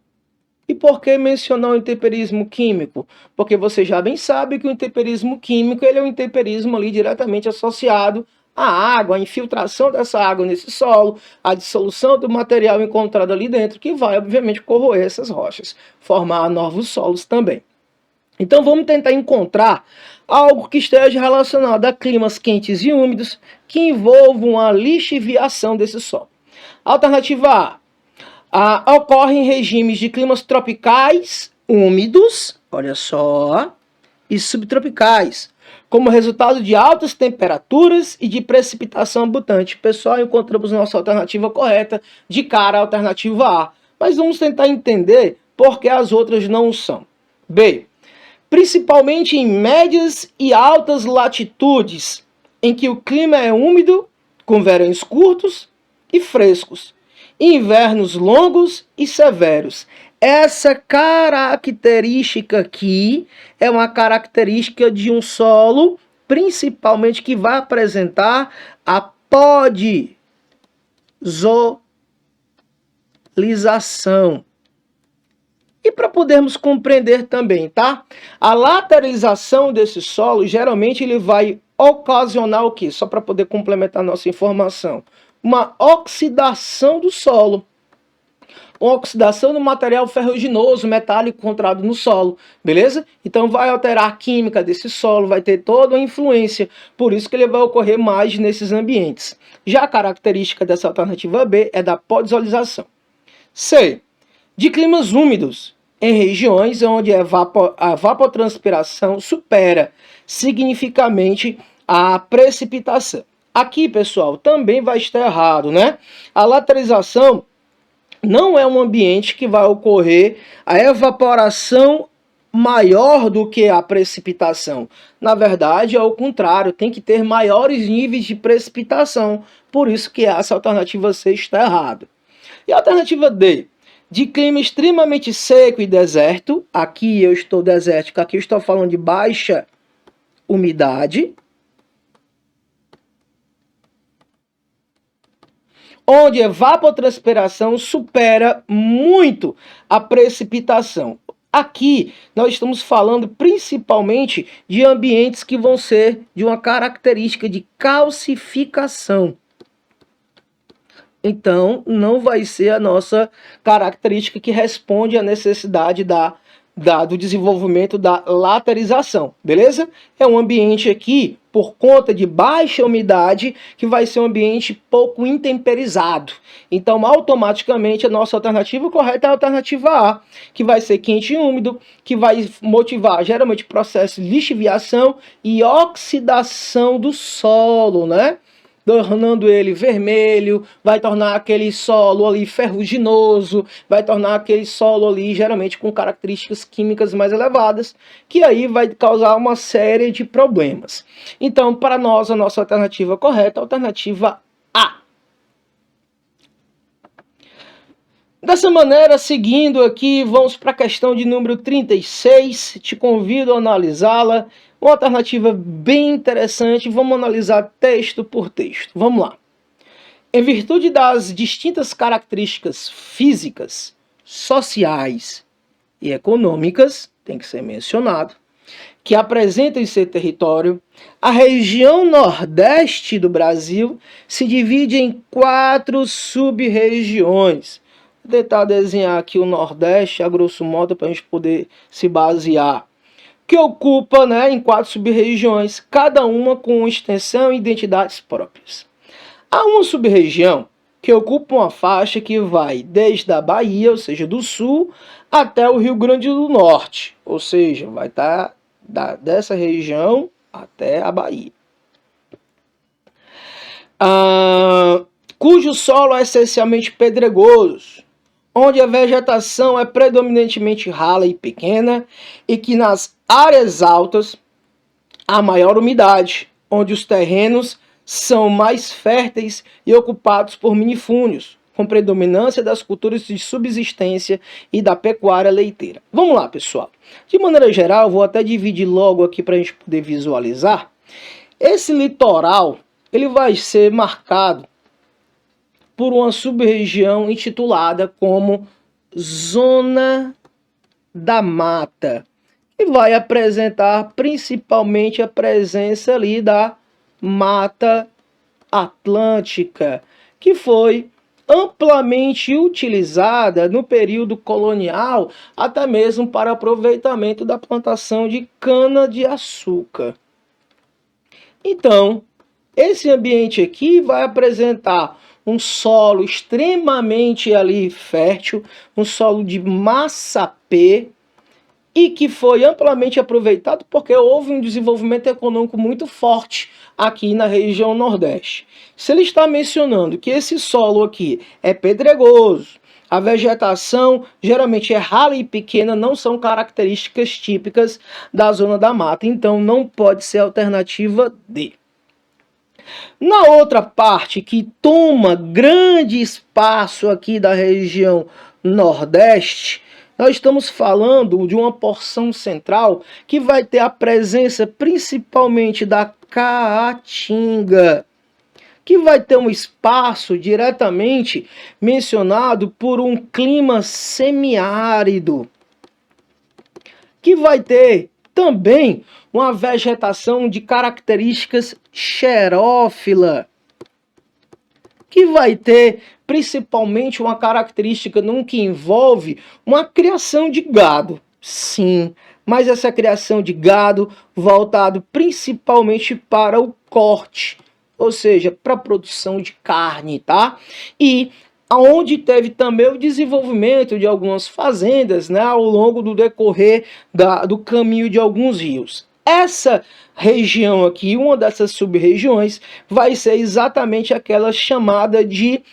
E por que mencionar o intemperismo químico? Porque você já bem sabe que o intemperismo químico ele é um intemperismo ali diretamente associado à água, à infiltração dessa água nesse solo, à dissolução do material encontrado ali dentro, que vai, obviamente, corroer essas rochas, formar novos solos também. Então vamos tentar encontrar algo que esteja relacionado a climas quentes e úmidos que envolvam a lixiviação desse solo. Alternativa A. Ocorre em regimes de climas tropicais úmidos, olha só, e subtropicais, como resultado de altas temperaturas e de precipitação abundante. Pessoal, encontramos nossa alternativa correta de cara à alternativa A. Mas vamos tentar entender por que as outras não são. B. Principalmente em médias e altas latitudes, em que o clima é úmido, com verões curtos e frescos, invernos longos e severos. Essa característica aqui é uma característica de um solo, principalmente que vai apresentar a podisolização. lateralização. E para podermos compreender também, tá? A lateralização desse solo, geralmente ele vai ocasionar o quê? Só para poder complementar nossa informação. Uma oxidação do solo. Uma oxidação do material ferruginoso, metálico encontrado no solo, beleza? Então vai alterar a química desse solo, vai ter toda uma influência, por isso que ele vai ocorrer mais nesses ambientes. Já a característica dessa alternativa B é da podisolização. C. De climas úmidos, em regiões onde a evapotranspiração supera significativamente a precipitação. Aqui, pessoal, também vai estar errado, né? A lateralização não é um ambiente que vai ocorrer a evaporação maior do que a precipitação. Na verdade, é o contrário, tem que ter maiores níveis de precipitação. Por isso que essa alternativa C está errada. E a alternativa D, de clima extremamente seco e deserto, aqui eu estou desértico, aqui eu estou falando de baixa umidade, onde a evapotranspiração supera muito a precipitação. Aqui nós estamos falando principalmente de ambientes que vão ser de uma característica de calcificação. Então, não vai ser a nossa característica que responde à necessidade do desenvolvimento da laterização, beleza? É um ambiente aqui, por conta de baixa umidade, que vai ser um ambiente pouco intemperizado. Então, automaticamente, a nossa alternativa correta é a alternativa A, que vai ser quente e úmido, que vai motivar, geralmente, processo de lixiviação e oxidação do solo, né? Tornando ele vermelho, vai tornar aquele solo ali ferruginoso, vai tornar aquele solo ali geralmente com características químicas mais elevadas, que aí vai causar uma série de problemas. Então, para nós, a nossa alternativa correta é a alternativa A. Dessa maneira, seguindo aqui, vamos para a questão de número 36, te convido a analisá-la. Uma alternativa bem interessante, vamos analisar texto por texto. Vamos lá. Em virtude das distintas características físicas, sociais e econômicas, tem que ser mencionado, que apresenta em seu território, a região nordeste do Brasil se divide em 4 sub-regiões. Vou tentar desenhar aqui o nordeste, a grosso modo, para a gente poder se basear, que ocupa, né, em 4 sub-regiões, cada uma com extensão e identidades próprias. Há uma sub-região que ocupa uma faixa que vai desde a Bahia, ou seja, do sul, até o Rio Grande do Norte, ou seja, vai estar dessa região até a Bahia. Cujo solo é essencialmente pedregoso, onde a vegetação é predominantemente rala e pequena, e que nas áreas altas há maior umidade, onde os terrenos são mais férteis e ocupados por minifúndios, com predominância das culturas de subsistência e da pecuária leiteira. Vamos lá, pessoal. De maneira geral, vou até dividir logo aqui para a gente poder visualizar. Esse litoral ele vai ser marcado por uma sub-região intitulada como Zona da Mata, e vai apresentar principalmente a presença ali da Mata Atlântica, que foi amplamente utilizada no período colonial, até mesmo para aproveitamento da plantação de cana-de-açúcar. Então, esse ambiente aqui vai apresentar um solo extremamente ali fértil, um solo de massapê, e que foi amplamente aproveitado porque houve um desenvolvimento econômico muito forte aqui na região Nordeste. Se ele está mencionando que esse solo aqui é pedregoso, a vegetação geralmente é rala e pequena, não são características típicas da zona da mata, então não pode ser a alternativa D. Na outra parte, que toma grande espaço aqui da região Nordeste, nós estamos falando de uma porção central que vai ter a presença principalmente da caatinga. que vai ter um espaço diretamente mencionado por um clima semiárido, que vai ter também uma vegetação de características xerófila, que vai ter principalmente uma característica que envolve uma criação de gado. Sim, mas essa criação de gado voltado principalmente para o corte, ou seja, para a produção de carne, tá? E aonde teve também o desenvolvimento de algumas fazendas, né, ao longo do decorrer do caminho de alguns rios. Essa região aqui, uma dessas sub-regiões, vai ser exatamente aquela chamada de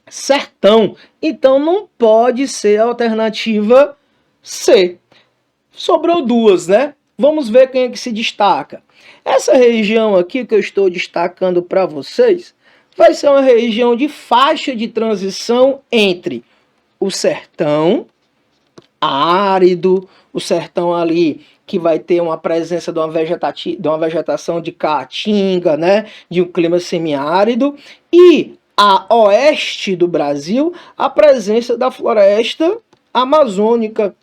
sertão. Então não pode ser a alternativa C. Sobrou duas, né? Vamos ver quem é que se destaca. Essa região aqui que eu estou destacando para vocês vai ser uma região de faixa de transição entre o sertão árido, o sertão ali que vai ter uma presença de uma vegetação de caatinga, né, de um clima semiárido, e a oeste do Brasil, a presença da floresta amazônica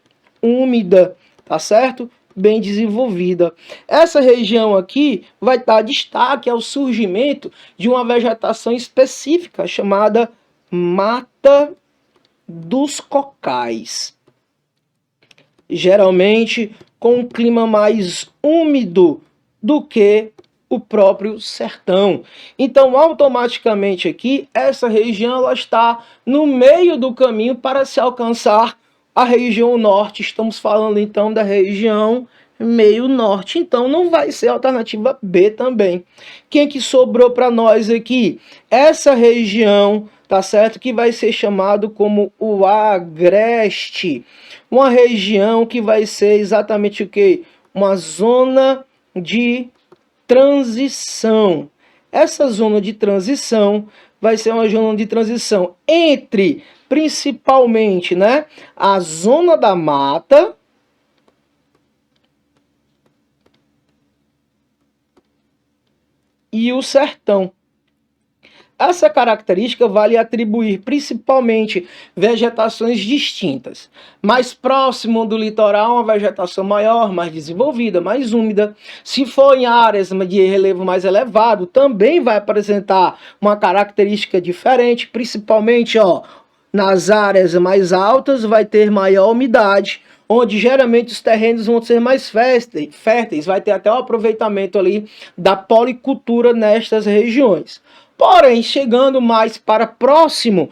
úmida, tá certo? Bem desenvolvida. Essa região aqui vai dar destaque ao surgimento de uma vegetação específica chamada Mata dos Cocais. Geralmente com um clima mais úmido do que o próprio sertão. Então, automaticamente aqui, essa região ela está no meio do caminho para se alcançar a região norte. Estamos falando então da região meio norte. Então, não vai ser a alternativa B também. Quem que sobrou para nós aqui? Essa região, tá certo? Que vai ser chamado como o Agreste. Uma região que vai ser exatamente o quê? Uma zona de transição. Essa zona de transição vai ser uma zona de transição entre, principalmente, né, a zona da mata e o sertão. Essa característica vale atribuir principalmente vegetações distintas. Mais próximo do litoral, uma vegetação maior, mais desenvolvida, mais úmida. Se for em áreas de relevo mais elevado, também vai apresentar uma característica diferente, principalmente nas áreas mais altas vai ter maior umidade, onde geralmente os terrenos vão ser mais férteis, vai ter até o aproveitamento ali da policultura nestas regiões. Porém, chegando mais para próximo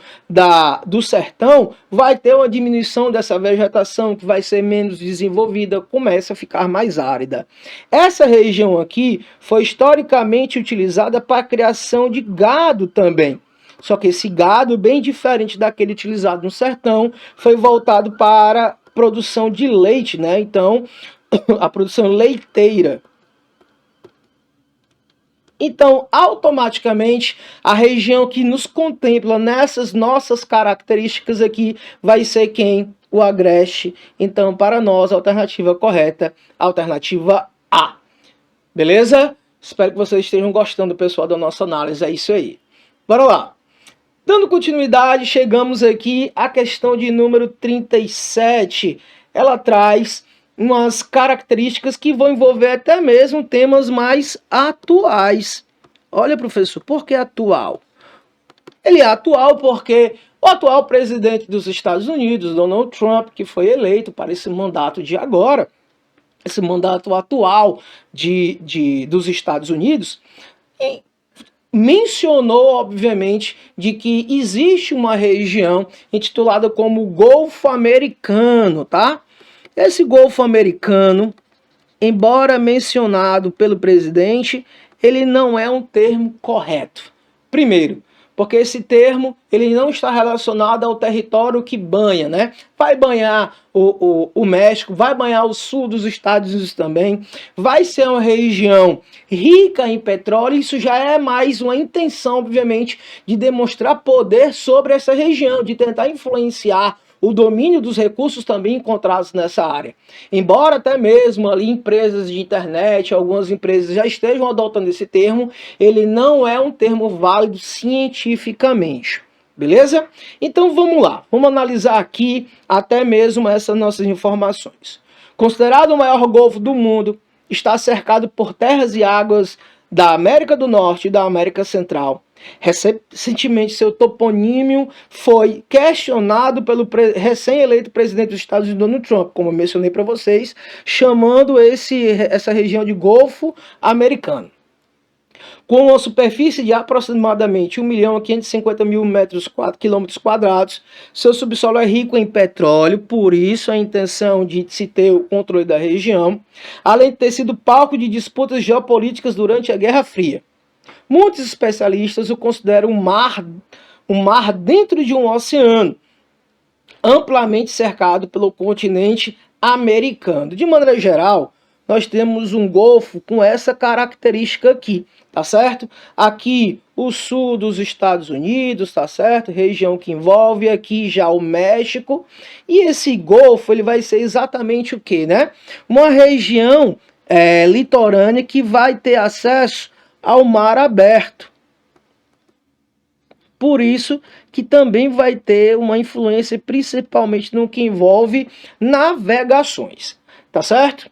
do sertão, vai ter uma diminuição dessa vegetação que vai ser menos desenvolvida, começa a ficar mais árida. Essa região aqui foi historicamente utilizada para a criação de gado também. Só que esse gado, bem diferente daquele utilizado no sertão, foi voltado para a produção de leite, né? Então, a produção leiteira. Então, automaticamente, a região que nos contempla nessas nossas características aqui vai ser quem? O Agreste. Então, para nós, a alternativa correta, a alternativa A. Beleza? Espero que vocês estejam gostando, pessoal, da nossa análise. É isso aí. Bora lá. Dando continuidade, chegamos aqui à questão de número 37. Ela traz umas características que vão envolver até mesmo temas mais atuais. Olha, professor, por que atual? Ele é atual porque o atual presidente dos Estados Unidos, Donald Trump, que foi eleito para esse mandato de agora, esse mandato atual dos Estados Unidos, mencionou, obviamente, de que existe uma região intitulada como Golfo Americano, tá? Esse Golfo Americano, embora mencionado pelo presidente, ele não é um termo correto. Primeiro, porque esse termo ele não está relacionado ao território que banha, né? Vai banhar o México, vai banhar o sul dos Estados Unidos também, vai ser uma região rica em petróleo, isso já é mais uma intenção, obviamente, de demonstrar poder sobre essa região, de tentar influenciar o domínio dos recursos também encontrados nessa área. Embora até mesmo ali empresas de internet, algumas empresas já estejam adotando esse termo, ele não é um termo válido cientificamente. Beleza? Então vamos lá, vamos analisar aqui até mesmo essas nossas informações. Considerado o maior golfo do mundo, está cercado por terras e águas da América do Norte e da América Central. Recentemente, seu toponímio foi questionado pelo recém-eleito presidente dos Estados Unidos, Donald Trump, como eu mencionei para vocês, chamando essa região de Golfo Americano. Com uma superfície de aproximadamente 1.550.000 quilômetros quadrados, seu subsolo é rico em petróleo, por isso a intenção de se ter o controle da região, além de ter sido palco de disputas geopolíticas durante a Guerra Fria. Muitos especialistas o consideram um mar dentro de um oceano, amplamente cercado pelo continente americano. De maneira geral, nós temos um golfo com essa característica aqui, tá certo? Aqui o sul dos Estados Unidos, tá certo? Região que envolve aqui já o México. E esse golfo, ele vai ser exatamente o que, né? Uma região litorânea que vai ter acesso ao mar aberto. Por isso que também vai ter uma influência principalmente no que envolve navegações, tá certo?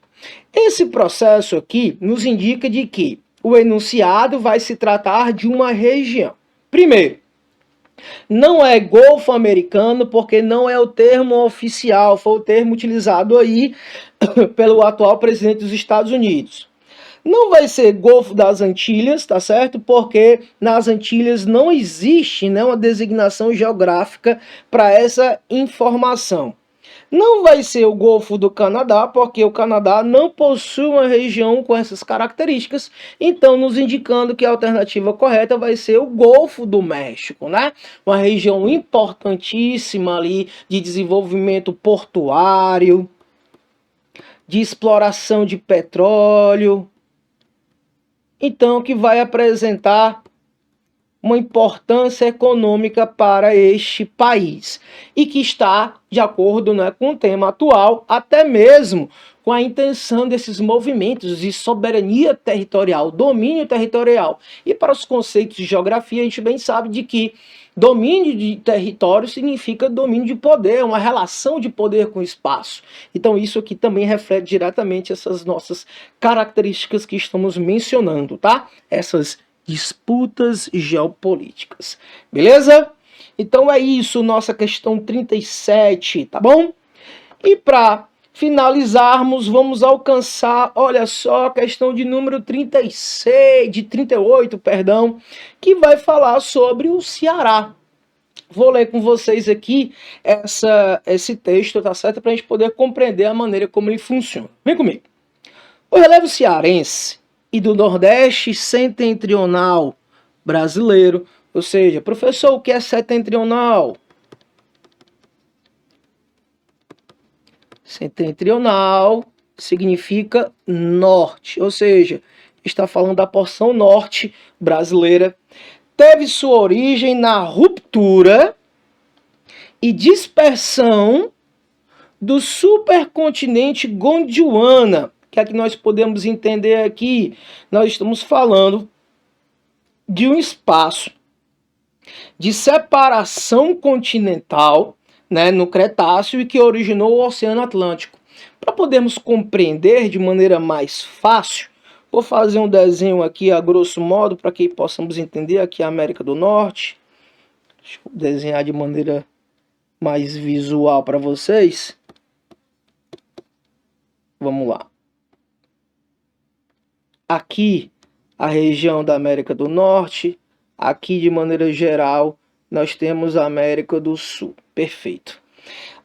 Esse processo aqui nos indica de que o enunciado vai se tratar de uma região. Primeiro, não é Golfo Americano porque não é o termo oficial, foi o termo utilizado aí pelo atual presidente dos Estados Unidos. Não vai ser Golfo das Antilhas, tá certo? Porque nas Antilhas não existe, né, uma designação geográfica para essa informação. Não vai ser o Golfo do Canadá, porque o Canadá não possui uma região com essas características, então nos indicando que a alternativa correta vai ser o Golfo do México, né? Uma região importantíssima ali de desenvolvimento portuário, de exploração de petróleo, então que vai apresentar uma importância econômica para este país e que está de acordo, né, com o tema atual, até mesmo com a intenção desses movimentos de soberania territorial, domínio territorial. E para os conceitos de geografia, a gente bem sabe de que domínio de território significa domínio de poder, uma relação de poder com o espaço. Então isso aqui também reflete diretamente essas nossas características que estamos mencionando, tá? Essas disputas geopolíticas. Beleza? Então é isso, nossa questão 37, tá bom? E para finalizarmos, vamos alcançar, olha só, a questão de número 38, perdão, que vai falar sobre o Ceará. Vou ler com vocês aqui esse texto, tá certo? Para a gente poder compreender a maneira como ele funciona. Vem comigo. O relevo cearense e do Nordeste setentrional brasileiro, ou seja, professor, o que é setentrional? Setentrional significa norte, ou seja, está falando da porção norte brasileira. Teve sua origem na ruptura e dispersão do supercontinente Gondwana, que é que nós podemos entender aqui. Nós estamos falando de um espaço de separação continental, né, no Cretáceo, e que originou o Oceano Atlântico. Para podermos compreender de maneira mais fácil, vou fazer um desenho aqui a grosso modo para que possamos entender aqui a América do Norte. Deixa eu desenhar de maneira mais visual para vocês. Vamos lá. Aqui a região da América do Norte, aqui de maneira geral nós temos a América do Sul. Perfeito.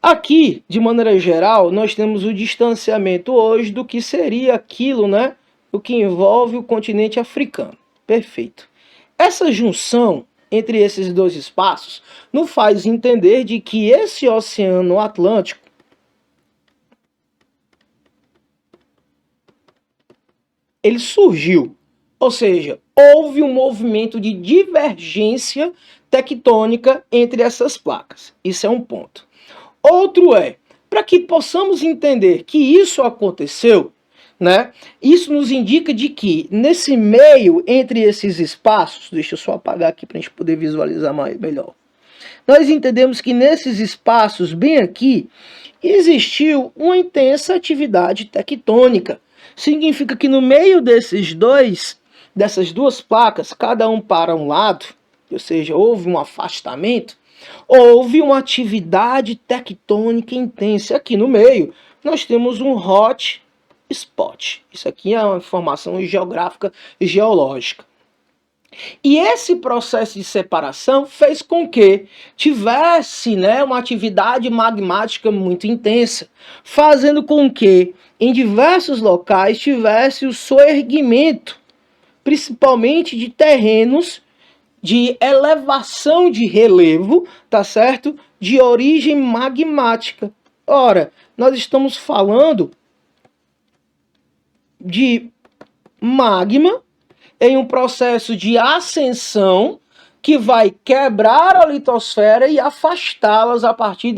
Aqui, de maneira geral, nós temos o distanciamento hoje do que seria aquilo, né? O que envolve o continente africano. Perfeito. Essa junção entre esses dois espaços nos faz entender de que esse Oceano Atlântico ele surgiu, ou seja, houve um movimento de divergência tectônica entre essas placas. Isso é um ponto. Outro é, para que possamos entender que isso aconteceu, né? Isso nos indica de que nesse meio, entre esses espaços, deixa eu só apagar aqui para a gente poder visualizar melhor. Nós entendemos que nesses espaços, bem aqui, existiu uma intensa atividade tectônica. Significa que no meio dessas duas placas, cada um para um lado, ou seja, houve um afastamento, houve uma atividade tectônica intensa. Aqui no meio, nós temos um hot spot. Isso aqui é uma informação geográfica e geológica. E esse processo de separação fez com que tivesse, né, uma atividade magmática muito intensa, fazendo com que em diversos locais tivesse o soerguimento, principalmente de terrenos de elevação de relevo, tá certo? De origem magmática. Ora, nós estamos falando de magma em um processo de ascensão que vai quebrar a litosfera e afastá-las a partir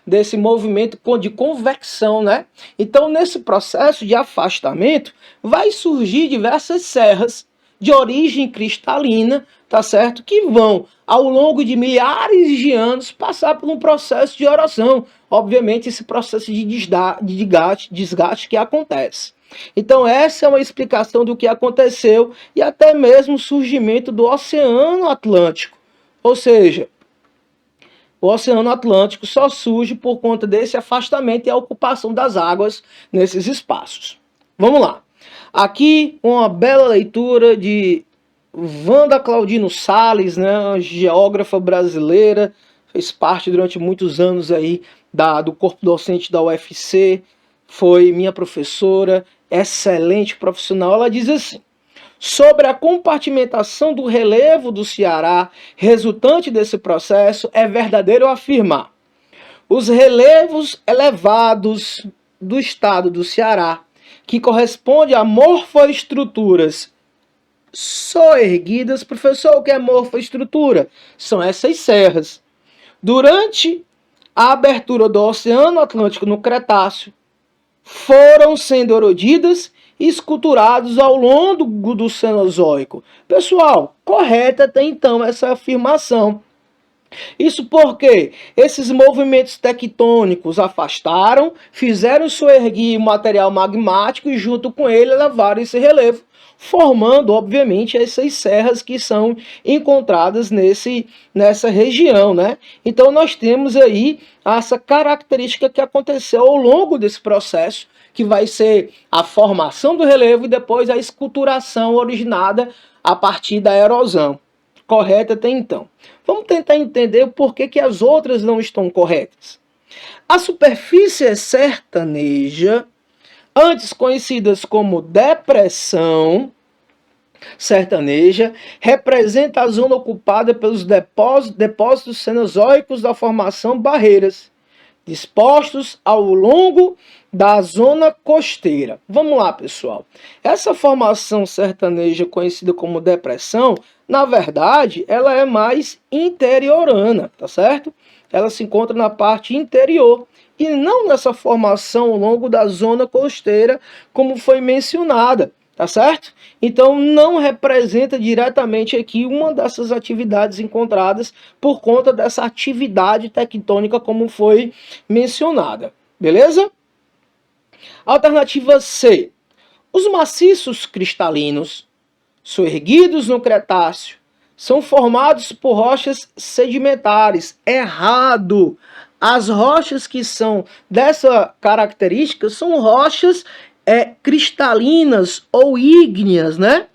desse movimento de convecção, né? Então, nesse processo de afastamento, vai surgir diversas serras de origem cristalina, tá certo? Que vão, ao longo de milhares de anos, passar por um processo de erosão. Obviamente, esse processo de desgaste que acontece. Então essa é uma explicação do que aconteceu e até mesmo o surgimento do Oceano Atlântico. Ou seja, o Oceano Atlântico só surge por conta desse afastamento e a ocupação das águas nesses espaços. Vamos lá. Aqui uma bela leitura de Wanda Claudino Salles, né, uma geógrafa brasileira, fez parte durante muitos anos aí do corpo docente da UFC, foi minha professora, excelente profissional. Ela diz assim: sobre a compartimentação do relevo do Ceará resultante desse processo, é verdadeiro afirmar: os relevos elevados do estado do Ceará, que corresponde a morfoestruturas soerguidas. Professor, o que é morfoestrutura? São essas serras. Durante a abertura do Oceano Atlântico no Cretáceo, foram sendo erodidas e esculturados ao longo do Cenozoico. Pessoal, correta até então essa afirmação. Isso porque esses movimentos tectônicos afastaram, fizeram soerguir o material magmático e junto com ele elevaram esse relevo, formando, obviamente, essas serras que são encontradas nessa região, né? Então nós temos aí essa característica que aconteceu ao longo desse processo, que vai ser a formação do relevo e depois a esculturação originada a partir da erosão. Correta até então. Vamos tentar entender o porquê que as outras não estão corretas. A superfície sertaneja, antes conhecidas como depressão sertaneja, representa a zona ocupada pelos depósitos cenozoicos da formação Barreiras, dispostos ao longo da zona costeira. Vamos lá, pessoal. Essa formação sertaneja conhecida como depressão, na verdade, ela é mais interiorana, tá certo? Ela se encontra na parte interior e não nessa formação ao longo da zona costeira, como foi mencionada, tá certo? Então não representa diretamente aqui uma dessas atividades encontradas por conta dessa atividade tectônica como foi mencionada. Beleza? Alternativa C. Os maciços cristalinos, soerguidos no Cretáceo, são formados por rochas sedimentares. Errado! As rochas que são dessa característica são rochas cristalinas ou ígneas, né?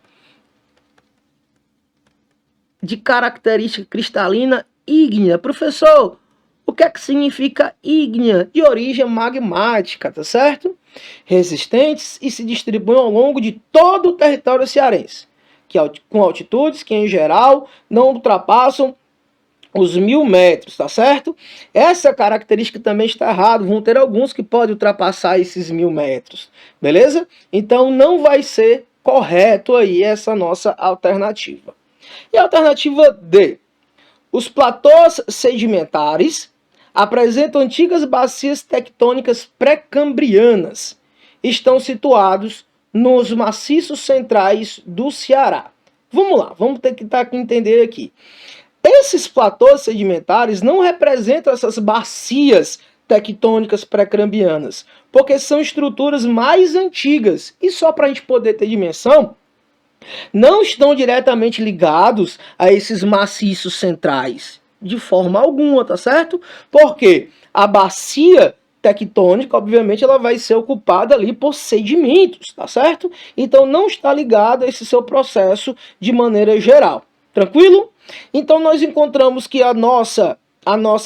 De característica cristalina ígnea. Professor, o que é que significa ígnea? De origem magmática, tá certo? Resistentes e se distribuem ao longo de todo o território cearense, com altitudes que, em geral, não ultrapassam os 1000 metros, tá certo? Essa característica também está errada. Vão ter alguns que podem ultrapassar esses 1000 metros, beleza? Então não vai ser correto aí essa nossa alternativa. E a alternativa D. Os platôs sedimentares apresentam antigas bacias tectônicas pré-cambrianas. Estão situados nos maciços centrais do Ceará. Vamos lá, vamos tentar entender aqui. Esses platôs sedimentares não representam essas bacias tectônicas pré-cambrianas, porque são estruturas mais antigas. E só para a gente poder ter dimensão, não estão diretamente ligados a esses maciços centrais, de forma alguma, tá certo? Porque a bacia tectônica, obviamente, ela vai ser ocupada ali por sedimentos, tá certo? Então não está ligado a esse seu processo de maneira geral. Tranquilo? Então nós encontramos que a nossa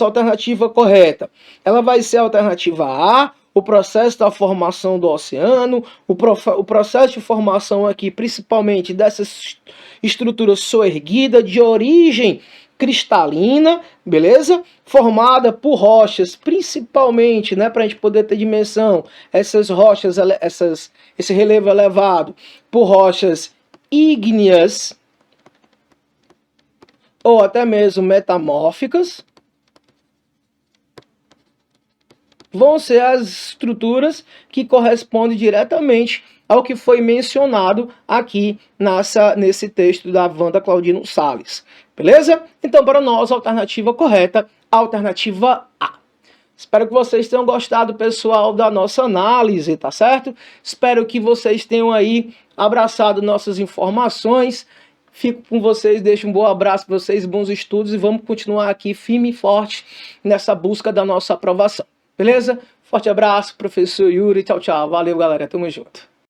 alternativa correta, ela vai ser a alternativa A, o processo da formação do oceano, o processo de formação aqui, principalmente dessas estruturas soerguidas de origem cristalina, beleza? Formada por rochas, principalmente, né, para a gente poder ter dimensão, essas rochas, esse relevo elevado, por rochas ígneas, ou até mesmo metamórficas, vão ser as estruturas que correspondem diretamente ao que foi mencionado aqui nesse texto da Wanda Claudino Salles. Beleza? Então, para nós, a alternativa correta, a alternativa A. Espero que vocês tenham gostado, pessoal, da nossa análise, tá certo? Espero que vocês tenham aí abraçado nossas informações. Fico com vocês, deixo um bom abraço para vocês, bons estudos e vamos continuar aqui firme e forte nessa busca da nossa aprovação. Beleza? Forte abraço, professor Yuri. Tchau, tchau. Valeu, galera. Tamo junto.